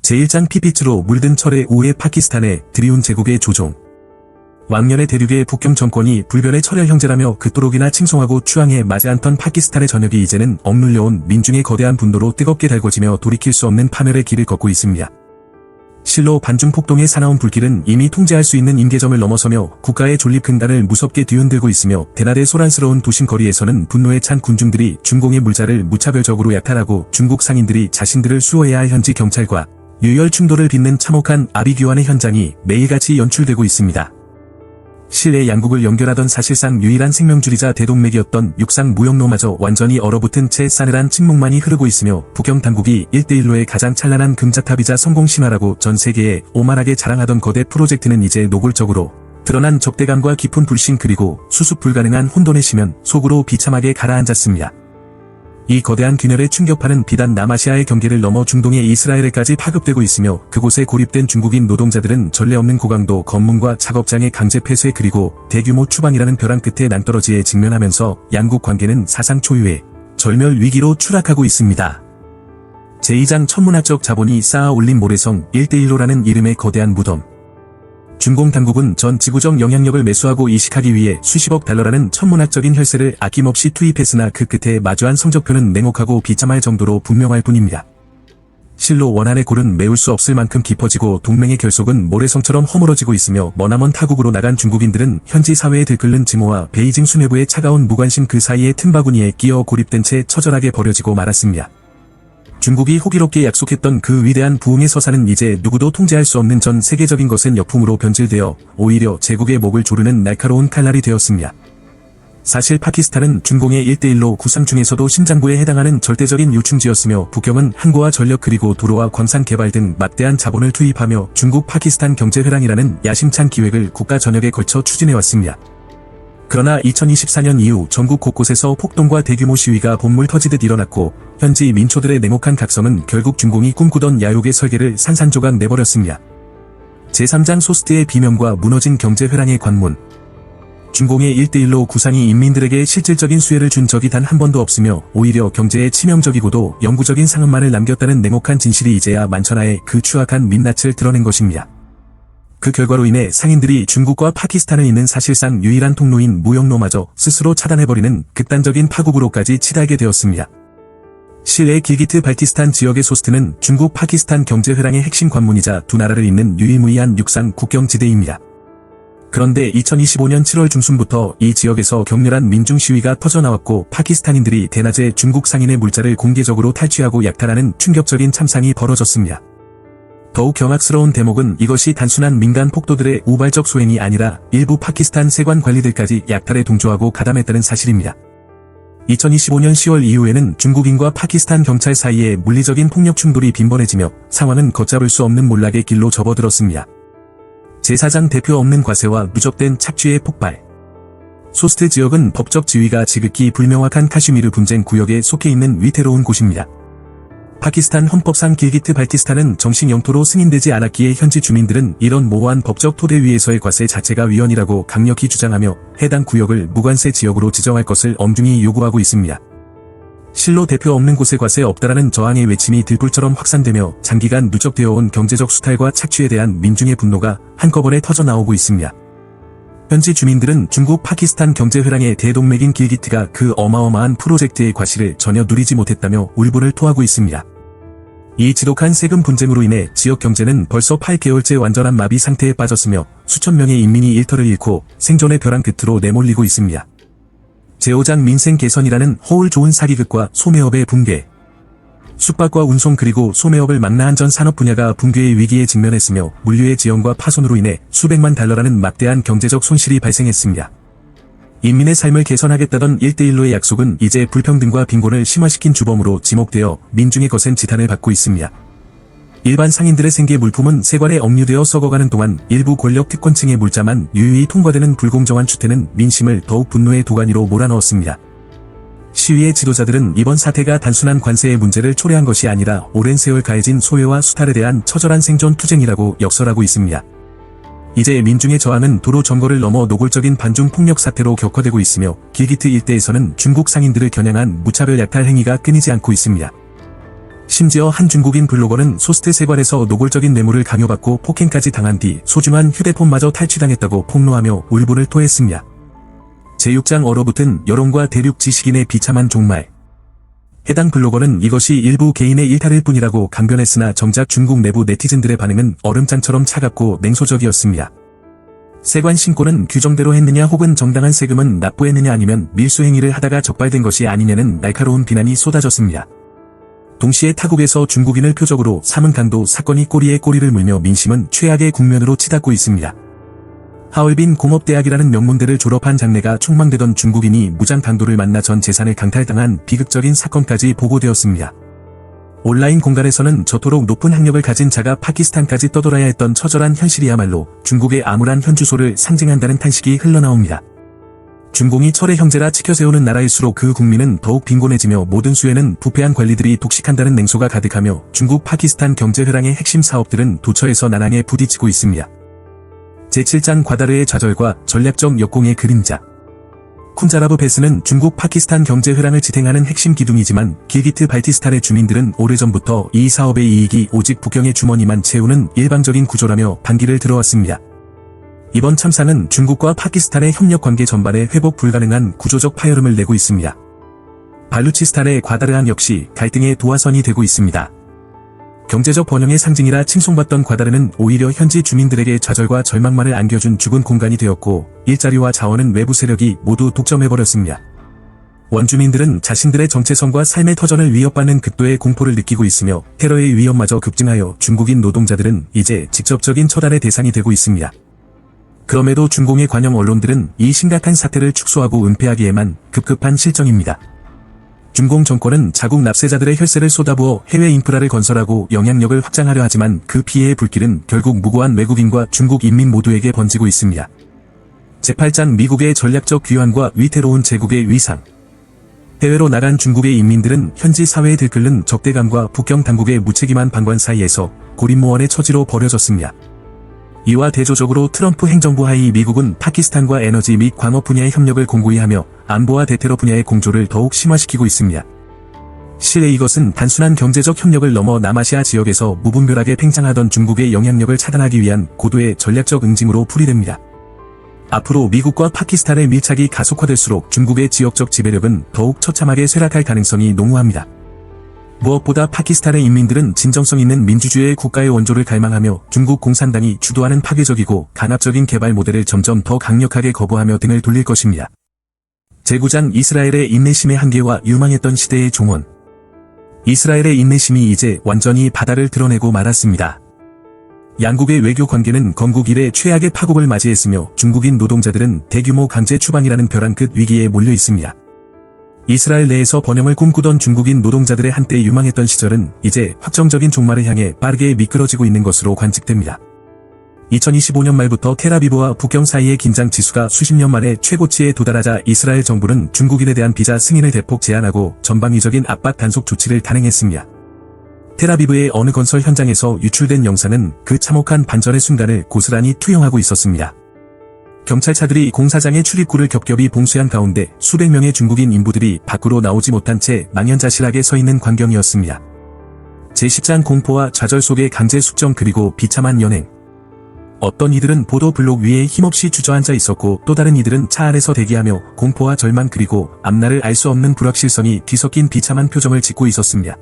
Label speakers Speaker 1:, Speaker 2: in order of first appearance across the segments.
Speaker 1: 제1장 피빛으로 물든 철의 오해 파키스탄의 드리운 제국의 조종. 왕년의 대륙의 북경 정권이 불변의 철혈 형제라며 그토록이나 칭송하고 추앙해 마지 않던 파키스탄의 전역이 이제는 억눌려온 민중의 거대한 분노로 뜨겁게 달궈지며 돌이킬 수 없는 파멸의 길을 걷고 있습니다. 실로 반중폭동의 사나운 불길은 이미 통제할 수 있는 임계점을 넘어서며 국가의 존립 근간을 무섭게 뒤흔들고 있으며 대낮의 소란스러운 도심 거리에서는 분노에 찬 군중들이 중공의 물자를 무차별적으로 약탈하고 중국 상인들이 자신들을 수호해야 할 현지 경찰과 유혈 충돌을 빚는 참혹한 아비규환의 현장이 매일같이 연출되고 있습니다. 실내 양국을 연결하던 사실상 유일한 생명줄이자 대동맥이었던 육상 무역로마저 완전히 얼어붙은 채 싸늘한 침묵만이 흐르고 있으며 북경 당국이 1대1로의 가장 찬란한 금자탑이자 성공 신화라고 전 세계에 오만하게 자랑하던 거대 프로젝트는 이제 노골적으로 드러난 적대감과 깊은 불신 그리고 수습 불가능한 혼돈의 심연 속으로 비참하게 가라앉았습니다. 이 거대한 균열의 충격파는 비단 남아시아의 경계를 넘어 중동의 이스라엘에까지 파급되고 있으며 그곳에 고립된 중국인 노동자들은 전례 없는 고강도 검문과 작업장의 강제 폐쇄 그리고 대규모 추방이라는 벼랑 끝에 낭떠러지에 직면하면서 양국 관계는 사상 초유의 절멸 위기로 추락하고 있습니다. 제2장 천문학적 자본이 쌓아 올린 모래성 1대1로라는 이름의 거대한 무덤. 중공 당국은 전 지구적 영향력을 매수하고 이식하기 위해 수십억 달러라는 천문학적인 혈세를 아낌없이 투입했으나 그 끝에 마주한 성적표는 냉혹하고 비참할 정도로 분명할 뿐입니다. 실로 원한의 골은 메울 수 없을 만큼 깊어지고 동맹의 결속은 모래성처럼 허물어지고 있으며 머나먼 타국으로 나간 중국인들은 현지 사회에 들끓는 증오와 베이징 수뇌부의 차가운 무관심 그 사이에 틈바구니에 끼어 고립된 채 처절하게 버려지고 말았습니다. 중국이 호기롭게 약속했던 그 위대한 부흥의 서사는 이제 누구도 통제할 수 없는 전 세계적인 것은 역풍으로 변질되어 오히려 제국의 목을 조르는 날카로운 칼날이 되었습니다. 사실 파키스탄은 중공의 1대1로 구상 중에서도 심장부에 해당하는 절대적인 요충지였으며 북경은 항구와 전력 그리고 도로와 광산 개발 등 막대한 자본을 투입하며 중국 파키스탄 경제회랑이라는 야심찬 기획을 국가 전역에 걸쳐 추진해왔습니다. 그러나 2024년 이후 전국 곳곳에서 폭동과 대규모 시위가 본물 터지듯 일어났고 현지 민초들의 냉혹한 각성은 결국 중공이 꿈꾸던 야욕의 설계를 산산조각 내버렸습니다. 제3장 소스트의 비명과 무너진 경제회랑의 관문. 중공의 1대1로 구상이 인민들에게 실질적인 수혜를 준 적이 단 한 번도 없으며 오히려 경제에 치명적이고도 영구적인 상흔만을 남겼다는 냉혹한 진실이 이제야 만천하에 그 추악한 민낯을 드러낸 것입니다. 그 결과로 인해 상인들이 중국과 파키스탄을 잇는 사실상 유일한 통로인 무역로마저 스스로 차단해버리는 극단적인 파국으로까지 치달게 되었습니다. 실내 길기트 발티스탄 지역의 소스트는 중국 파키스탄 경제회랑의 핵심 관문이자 두 나라를 잇는 유일무이한 육상 국경지대입니다. 그런데 2025년 7월 중순부터 이 지역에서 격렬한 민중 시위가 터져나왔고 파키스탄인들이 대낮에 중국 상인의 물자를 공개적으로 탈취하고 약탈하는 충격적인 참상이 벌어졌습니다. 더욱 경악스러운 대목은 이것이 단순한 민간 폭도들의 우발적 소행이 아니라 일부 파키스탄 세관 관리들까지 약탈에 동조하고 가담했다는 사실입니다. 2025년 10월 이후에는 중국인과 파키스탄 경찰 사이에 물리적인 폭력 충돌이 빈번해지며 상황은 걷잡을 수 없는 몰락의 길로 접어들었습니다. 제4장 대표 없는 과세와 누적된 착취의 폭발. 소스트 지역은 법적 지위가 지극히 불명확한 카슈미르 분쟁 구역에 속해 있는 위태로운 곳입니다. 파키스탄 헌법상 길기트 발티스탄은 정식 영토로 승인되지 않았기에 현지 주민들은 이런 모호한 법적 토대 위에서의 과세 자체가 위헌이라고 강력히 주장하며 해당 구역을 무관세 지역으로 지정할 것을 엄중히 요구하고 있습니다. 실로 대표 없는 곳에 과세 없다라는 저항의 외침이 들불처럼 확산되며 장기간 누적되어 온 경제적 수탈과 착취에 대한 민중의 분노가 한꺼번에 터져나오고 있습니다. 현지 주민들은 중국 파키스탄 경제회랑의 대동맥인 길기트가 그 어마어마한 프로젝트의 과실을 전혀 누리지 못했다며 울분을 토하고 있습니다. 이 지독한 세금 분쟁으로 인해 지역 경제는 벌써 8개월째 완전한 마비 상태에 빠졌으며 수천 명의 인민이 일터를 잃고 생존의 벼랑 끝으로 내몰리고 있습니다. 제5장 민생 개선이라는 허울 좋은 사기극과 소매업의 붕괴. 숙박과 운송 그리고 소매업을 망라한 전 산업 분야가 붕괴의 위기에 직면했으며 물류의 지연과 파손으로 인해 수백만 달러라는 막대한 경제적 손실이 발생했습니다. 인민의 삶을 개선하겠다던 1대1로의 약속은 이제 불평등과 빈곤을 심화시킨 주범으로 지목되어 민중의 거센 지탄을 받고 있습니다. 일반 상인들의 생계 물품은 세관에 억류되어 썩어가는 동안 일부 권력 특권층의 물자만 유유히 통과되는 불공정한 추태는 민심을 더욱 분노의 도가니로 몰아넣었습니다. 시위의 지도자들은 이번 사태가 단순한 관세의 문제를 초래한 것이 아니라 오랜 세월 가해진 소외와 수탈에 대한 처절한 생존 투쟁이라고 역설하고 있습니다. 이제 민중의 저항은 도로 점거를 넘어 노골적인 반중 폭력 사태로 격화되고 있으며 길기트 일대에서는 중국 상인들을 겨냥한 무차별 약탈 행위가 끊이지 않고 있습니다. 심지어 한 중국인 블로거는 소스트 세관에서 노골적인 뇌물을 강요받고 폭행까지 당한 뒤 소중한 휴대폰마저 탈취당했다고 폭로하며 울분을 토했습니다. 제6장 얼어붙은 여론과 대륙 지식인의 비참한 종말. 해당 블로거는 이것이 일부 개인의 일탈일 뿐이라고 강변했으나 정작 중국 내부 네티즌들의 반응은 얼음장처럼 차갑고 냉소적이었습니다. 세관 신고는 규정대로 했느냐 혹은 정당한 세금은 납부했느냐 아니면 밀수행위를 하다가 적발된 것이 아니냐는 날카로운 비난이 쏟아졌습니다. 동시에 타국에서 중국인을 표적으로 삼은 강도 사건이 꼬리에 꼬리를 물며 민심은 최악의 국면으로 치닫고 있습니다. 하얼빈 공업대학이라는 명문대를 졸업한 장래가 촉망되던 중국인이 무장 강도를 만나 전 재산을 강탈당한 비극적인 사건까지 보고되었습니다. 온라인 공간에서는 저토록 높은 학력을 가진 자가 파키스탄까지 떠돌아야 했던 처절한 현실이야말로 중국의 암울한 현주소를 상징한다는 탄식이 흘러나옵니다. 중공이 철의 형제라 치켜세우는 나라일수록 그 국민은 더욱 빈곤해지며 모든 수혜는 부패한 관리들이 독식한다는 냉소가 가득하며 중국 파키스탄 경제 회랑의 핵심 사업들은 도처에서 난항에 부딪히고 있습니다. 제7장 과다르의 좌절과 전략적 역공의 그림자. 쿤자라브 베스는 중국 파키스탄 경제 회랑을 지탱하는 핵심 기둥이지만 길기트 발티스탄의 주민들은 오래전부터 이 사업의 이익이 오직 북경의 주머니만 채우는 일방적인 구조라며 반기를 들어왔습니다. 이번 참사는 중국과 파키스탄의 협력 관계 전반에 회복 불가능한 구조적 파열음을 내고 있습니다. 발루치스탄의 과다르한 역시 갈등의 도화선이 되고 있습니다. 경제적 번영의 상징이라 칭송받던 과다르는 오히려 현지 주민들에게 좌절과 절망만을 안겨준 죽은 공간이 되었고 일자리와 자원은 외부 세력이 모두 독점해버렸습니다. 원주민들은 자신들의 정체성과 삶의 터전을 위협받는 극도의 공포를 느끼고 있으며 테러의 위험마저 급증하여 중국인 노동자들은 이제 직접적인 처단의 대상이 되고 있습니다. 그럼에도 중공의 관영 언론들은 이 심각한 사태를 축소하고 은폐하기에만 급급한 실정입니다. 중공 정권은 자국 납세자들의 혈세를 쏟아부어 해외 인프라를 건설하고 영향력을 확장하려 하지만 그 피해의 불길은 결국 무고한 외국인과 중국 인민 모두에게 번지고 있습니다. 제8장 미국의 전략적 귀환과 위태로운 제국의 위상. 해외로 나간 중국의 인민들은 현지 사회에 들끓는 적대감과 북경 당국의 무책임한 방관 사이에서 고립무원의 처지로 버려졌습니다. 이와 대조적으로 트럼프 행정부 하에 미국은 파키스탄과 에너지 및 광업 분야의 협력을 공고히 하며 안보와 대테러 분야의 공조를 더욱 심화시키고 있습니다. 실내 이것은 단순한 경제적 협력을 넘어 남아시아 지역에서 무분별하게 팽창하던 중국의 영향력을 차단하기 위한 고도의 전략적 응징으로 풀이됩니다. 앞으로 미국과 파키스탄의 밀착이 가속화될수록 중국의 지역적 지배력은 더욱 처참하게 쇠락할 가능성이 농후합니다. 무엇보다 파키스탄의 인민들은 진정성 있는 민주주의의 국가의 원조를 갈망하며 중국 공산당이 주도하는 파괴적이고 간압적인 개발 모델을 점점 더 강력하게 거부하며 등을 돌릴 것입니다. 제9장 이스라엘의 인내심의 한계와 유망했던 시대의 종언. 이스라엘의 인내심이 이제 완전히 바닥을 드러내고 말았습니다. 양국의 외교 관계는 건국 이래 최악의 파국을 맞이했으며 중국인 노동자들은 대규모 강제 추방이라는 벼랑 끝 위기에 몰려 있습니다. 이스라엘 내에서 번영을 꿈꾸던 중국인 노동자들의 한때 유망했던 시절은 이제 확정적인 종말을 향해 빠르게 미끄러지고 있는 것으로 관측됩니다. 2025년 말부터 텔아비브와 북경 사이의 긴장 지수가 수십 년 만에 최고치에 도달하자 이스라엘 정부는 중국인에 대한 비자 승인을 대폭 제한하고 전방위적인 압박 단속 조치를 단행했습니다. 텔아비브의 어느 건설 현장에서 유출된 영상은 그 참혹한 반전의 순간을 고스란히 투영하고 있었습니다. 경찰차들이 공사장의 출입구를 겹겹이 봉쇄한 가운데 수백 명의 중국인 인부들이 밖으로 나오지 못한 채 망연자실하게 서 있는 광경이었습니다. 제10장 공포와 좌절 속의 강제 숙정 그리고 비참한 연행. 어떤 이들은 보도 블록 위에 힘없이 주저앉아 있었고 또 다른 이들은 차 안에서 대기하며 공포와 절망 그리고 앞날을 알 수 없는 불확실성이 뒤섞인 비참한 표정을 짓고 있었습니다.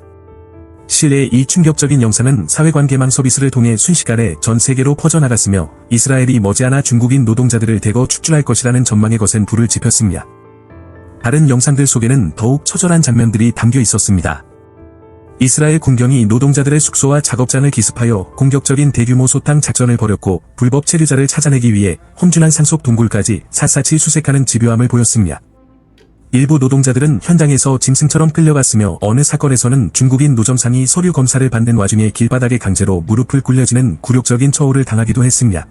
Speaker 1: 실내 이 충격적인 영상은 사회관계망 서비스를 통해 순식간에 전 세계로 퍼져나갔으며 이스라엘이 머지않아 중국인 노동자들을 대거 축출할 것이라는 전망에 거센 불을 지폈습니다. 다른 영상들 속에는 더욱 처절한 장면들이 담겨 있었습니다. 이스라엘 군경이 노동자들의 숙소와 작업장을 기습하여 공격적인 대규모 소탕 작전을 벌였고 불법 체류자를 찾아내기 위해 험준한 상속 동굴까지 샅샅이 수색하는 집요함을 보였습니다. 일부 노동자들은 현장에서 짐승처럼 끌려갔으며 어느 사건에서는 중국인 노점상이 서류 검사를 받는 와중에 길바닥에 강제로 무릎을 꿇려지는 굴욕적인 처우를 당하기도 했습니다.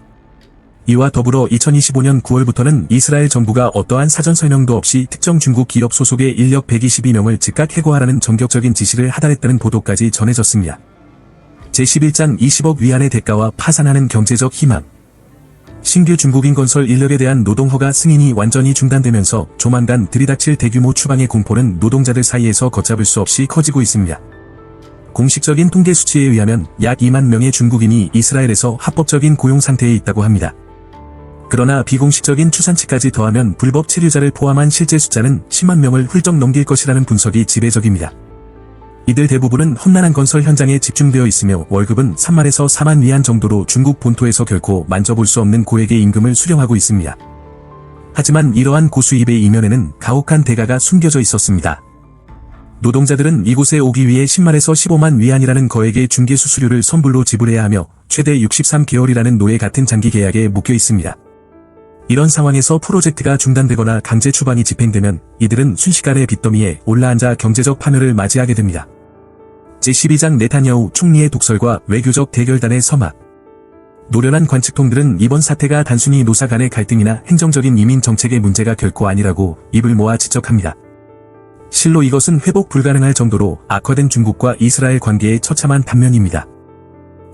Speaker 1: 이와 더불어 2025년 9월부터는 이스라엘 정부가 어떠한 사전 설명도 없이 특정 중국 기업 소속의 인력 122명을 즉각 해고하라는 전격적인 지시를 하달했다는 보도까지 전해졌습니다. 제11장 20억 위안의 대가와 파산하는 경제적 희망. 신규 중국인 건설 인력에 대한 노동허가 승인이 완전히 중단되면서 조만간 들이닥칠 대규모 추방의 공포는 노동자들 사이에서 걷잡을 수 없이 커지고 있습니다. 공식적인 통계 수치에 의하면 약 2만 명의 중국인이 이스라엘에서 합법적인 고용 상태에 있다고 합니다. 그러나 비공식적인 추산치까지 더하면 불법 체류자를 포함한 실제 숫자는 10만 명을 훌쩍 넘길 것이라는 분석이 지배적입니다. 이들 대부분은 험난한 건설 현장에 집중되어 있으며 월급은 3만에서 4만 위안 정도로 중국 본토에서 결코 만져볼 수 없는 고액의 임금을 수령하고 있습니다. 하지만 이러한 고수입의 이면에는 가혹한 대가가 숨겨져 있었습니다. 노동자들은 이곳에 오기 위해 10만에서 15만 위안이라는 거액의 중개 수수료를 선불로 지불해야 하며 최대 63개월이라는 노예 같은 장기 계약에 묶여 있습니다. 이런 상황에서 프로젝트가 중단되거나 강제 추방이 집행되면 이들은 순식간에 빚더미에 올라앉아 경제적 파멸을 맞이하게 됩니다. 제12장 네타냐후 총리의 독설과 외교적 대결단의 서막. 노련한 관측통들은 이번 사태가 단순히 노사 간의 갈등이나 행정적인 이민 정책의 문제가 결코 아니라고 입을 모아 지적합니다. 실로 이것은 회복 불가능할 정도로 악화된 중국과 이스라엘 관계의 처참한 단면입니다.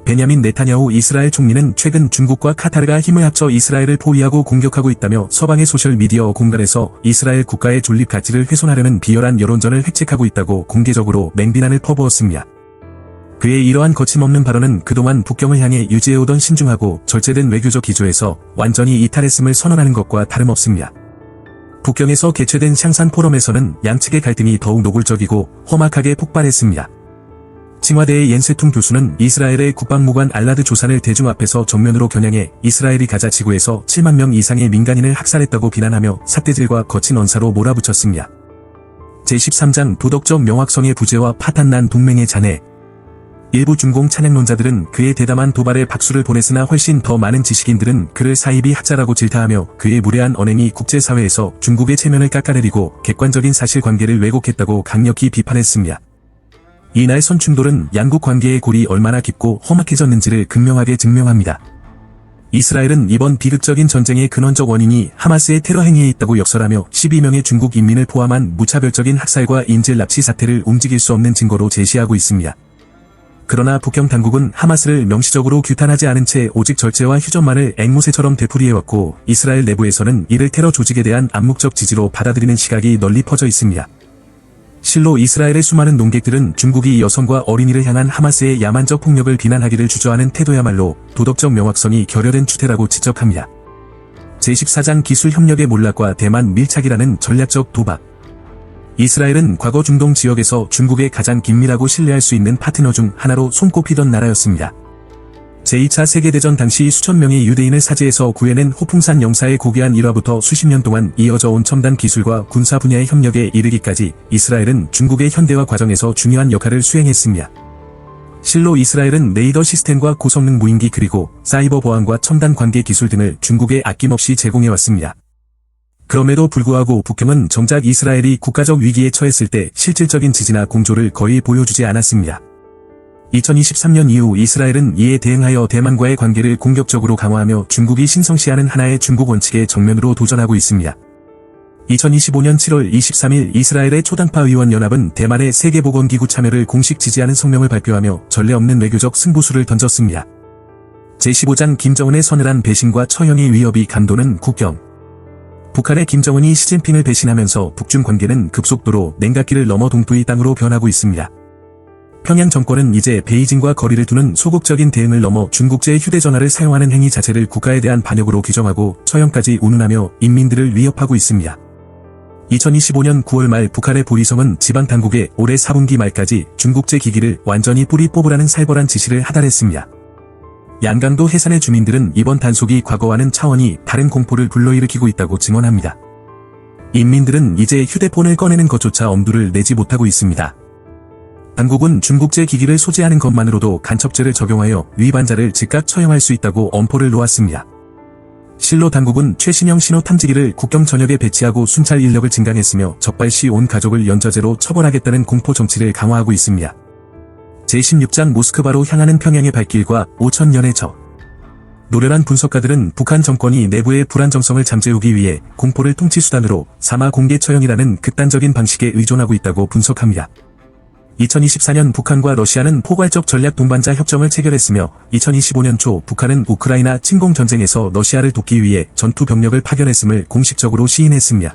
Speaker 1: 베냐민 네타냐후 이스라엘 총리는 최근 중국과 카타르가 힘을 합쳐 이스라엘을 포위하고 공격하고 있다며 서방의 소셜미디어 공간에서 이스라엘 국가의 존립 가치를 훼손하려는 비열한 여론전을 획책하고 있다고 공개적으로 맹비난을 퍼부었습니다. 그의 이러한 거침없는 발언은 그동안 북경을 향해 유지해오던 신중하고 절제된 외교적 기조에서 완전히 이탈했음을 선언하는 것과 다름없습니다. 북경에서 개최된 샹산 포럼에서는 양측의 갈등이 더욱 노골적이고 험악하게 폭발했습니다. 칭화대의 옌세퉁 교수는 이스라엘의 국방무관 알라드 조산을 대중 앞에서 정면으로 겨냥해 이스라엘이 가자 지구에서 7만 명 이상의 민간인을 학살했다고 비난하며 삿대질과 거친 언사로 몰아붙였습니다. 제13장 도덕적 명확성의 부재와 파탄난 동맹의 잔해. 일부 중공 찬양론자들은 그의 대담한 도발에 박수를 보냈으나 훨씬 더 많은 지식인들은 그를 사이비 학자라고 질타하며 그의 무례한 언행이 국제사회에서 중국의 체면을 깎아내리고 객관적인 사실관계를 왜곡했다고 강력히 비판했습니다. 이날 선충돌은 양국 관계의 골이 얼마나 깊고 험악해졌는지를 극명하게 증명합니다. 이스라엘은 이번 비극적인 전쟁의 근원적 원인이 하마스의 테러 행위에 있다고 역설하며 12명의 중국 인민을 포함한 무차별적인 학살과 인질 납치 사태를 움직일 수 없는 증거로 제시하고 있습니다. 그러나 북경 당국은 하마스를 명시적으로 규탄하지 않은 채 오직 절제와 휴전만을 앵무새처럼 되풀이해왔고 이스라엘 내부에서는 이를 테러 조직에 대한 암묵적 지지로 받아들이는 시각이 널리 퍼져 있습니다. 실로 이스라엘의 수많은 논객들은 중국이 여성과 어린이를 향한 하마스의 야만적 폭력을 비난하기를 주저하는 태도야말로 도덕적 명확성이 결여된 추태라고 지적합니다. 제14장 기술 협력의 몰락과 대만 밀착이라는 전략적 도박. 이스라엘은 과거 중동 지역에서 중국의 가장 긴밀하고 신뢰할 수 있는 파트너 중 하나로 손꼽히던 나라였습니다. 제2차 세계대전 당시 수천 명의 유대인을 사지에서 구해낸 호풍산 영사의 고귀한 일화부터 수십 년 동안 이어져 온 첨단 기술과 군사 분야의 협력에 이르기까지 이스라엘은 중국의 현대화 과정에서 중요한 역할을 수행했습니다. 실로 이스라엘은 레이더 시스템과 고성능 무인기 그리고 사이버 보안과 첨단 관계 기술 등을 중국에 아낌없이 제공해왔습니다. 그럼에도 불구하고 북경은 정작 이스라엘이 국가적 위기에 처했을 때 실질적인 지지나 공조를 거의 보여주지 않았습니다. 2023년 이후 이스라엘은 이에 대응하여 대만과의 관계를 공격적으로 강화하며 중국이 신성시하는 하나의 중국 원칙에 정면으로 도전하고 있습니다. 2025년 7월 23일 이스라엘의 초당파 의원 연합은 대만의 세계보건기구 참여를 공식 지지하는 성명을 발표하며 전례 없는 외교적 승부수를 던졌습니다. 제15장 김정은의 서늘한 배신과 처형의 위협이 감도는 국경. 북한의 김정은이 시진핑을 배신하면서 북중 관계는 급속도로 냉각기를 넘어 동토의 땅으로 변하고 있습니다. 평양 정권은 이제 베이징과 거리를 두는 소극적인 대응을 넘어 중국제 휴대전화를 사용하는 행위 자체를 국가에 대한 반역으로 규정하고 처형까지 운운하며 인민들을 위협하고 있습니다. 2025년 9월 말 북한의 보리성은 지방당국에 올해 4분기 말까지 중국제 기기를 완전히 뿌리 뽑으라는 살벌한 지시를 하달했습니다. 양강도 해산의 주민들은 이번 단속이 과거와는 차원이 다른 공포를 불러일으키고 있다고 증언합니다. 인민들은 이제 휴대폰을 꺼내는 것조차 엄두를 내지 못하고 있습니다. 당국은 중국제 기기를 소지하는 것만으로도 간첩죄를 적용하여 위반자를 즉각 처형할 수 있다고 엄포를 놓았습니다. 실로 당국은 최신형 신호 탐지기를 국경 전역에 배치하고 순찰 인력을 증강했으며 적발 시 온 가족을 연좌제로 처벌하겠다는 공포 정치를 강화하고 있습니다. 제16장 모스크바로 향하는 평양의 발길과 5,000년의 적. 노련한 분석가들은 북한 정권이 내부의 불안정성을 잠재우기 위해 공포를 통치수단으로 사마 공개 처형이라는 극단적인 방식에 의존하고 있다고 분석합니다. 2024년 북한과 러시아는 포괄적 전략 동반자 협정을 체결했으며 2025년 초 북한은 우크라이나 침공 전쟁에서 러시아를 돕기 위해 전투 병력을 파견했음을 공식적으로 시인했습니다.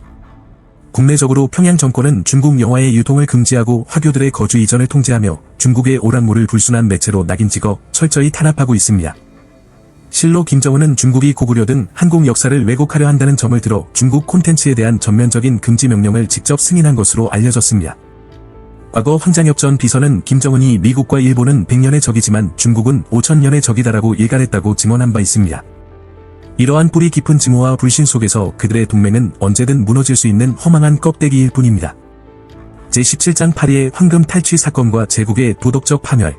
Speaker 1: 국내적으로 평양 정권은 중국 영화의 유통을 금지하고 화교들의 거주 이전을 통제하며 중국의 오락물을 불순한 매체로 낙인 찍어 철저히 탄압하고 있습니다. 실로 김정은은 중국이 고구려든 한국 역사를 왜곡하려 한다는 점을 들어 중국 콘텐츠에 대한 전면적인 금지 명령을 직접 승인한 것으로 알려졌습니다. 과거 황장엽 전 비서는 김정은이 미국과 일본은 100년의 적이지만 중국은 5000년의 적이다라고 일갈했다고 증언한 바 있습니다. 이러한 뿌리 깊은 증오와 불신 속에서 그들의 동맹은 언제든 무너질 수 있는 허망한 껍데기일 뿐입니다. 제17장 8위의 황금 탈취 사건과 제국의 도덕적 파멸.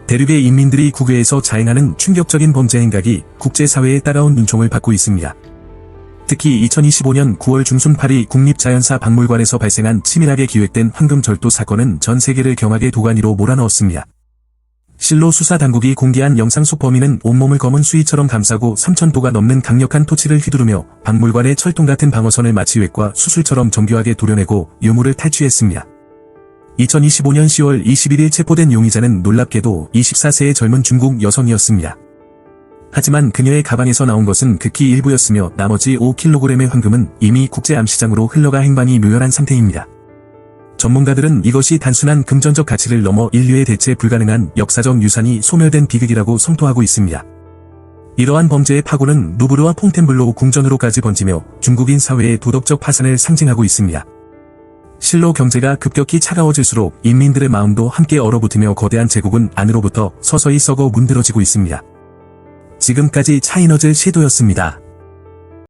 Speaker 1: 대륙의 인민들이 국외에서 자행하는 충격적인 범죄 행각이 국제사회에 따라온 눈총을 받고 있습니다. 특히 2025년 9월 중순 파리 국립자연사 박물관에서 발생한 치밀하게 기획된 황금절도 사건은 전 세계를 경악의 도가니로 몰아넣었습니다. 실로 수사당국이 공개한 영상 속 범인은 온몸을 검은 수의처럼 감싸고 3000도가 넘는 강력한 토치를 휘두르며 박물관의 철통 같은 방어선을 마치 웹과 수술처럼 정교하게 도려내고 유물을 탈취했습니다. 2025년 10월 21일 체포된 용의자는 놀랍게도 24세의 젊은 중국 여성이었습니다. 하지만 그녀의 가방에서 나온 것은 극히 일부였으며 나머지 5kg의 황금은 이미 국제암시장으로 흘러가 행방이 묘연한 상태입니다. 전문가들은 이것이 단순한 금전적 가치를 넘어 인류에 대체 불가능한 역사적 유산이 소멸된 비극이라고 성토하고 있습니다. 이러한 범죄의 파고는 루브르와 퐁텐블로 궁전으로까지 번지며 중국인 사회의 도덕적 파산을 상징하고 있습니다. 실로 경제가 급격히 차가워질수록 인민들의 마음도 함께 얼어붙으며 거대한 제국은 안으로부터 서서히 썩어 문드러지고 있습니다. 지금까지 차이너즈 시도였습니다.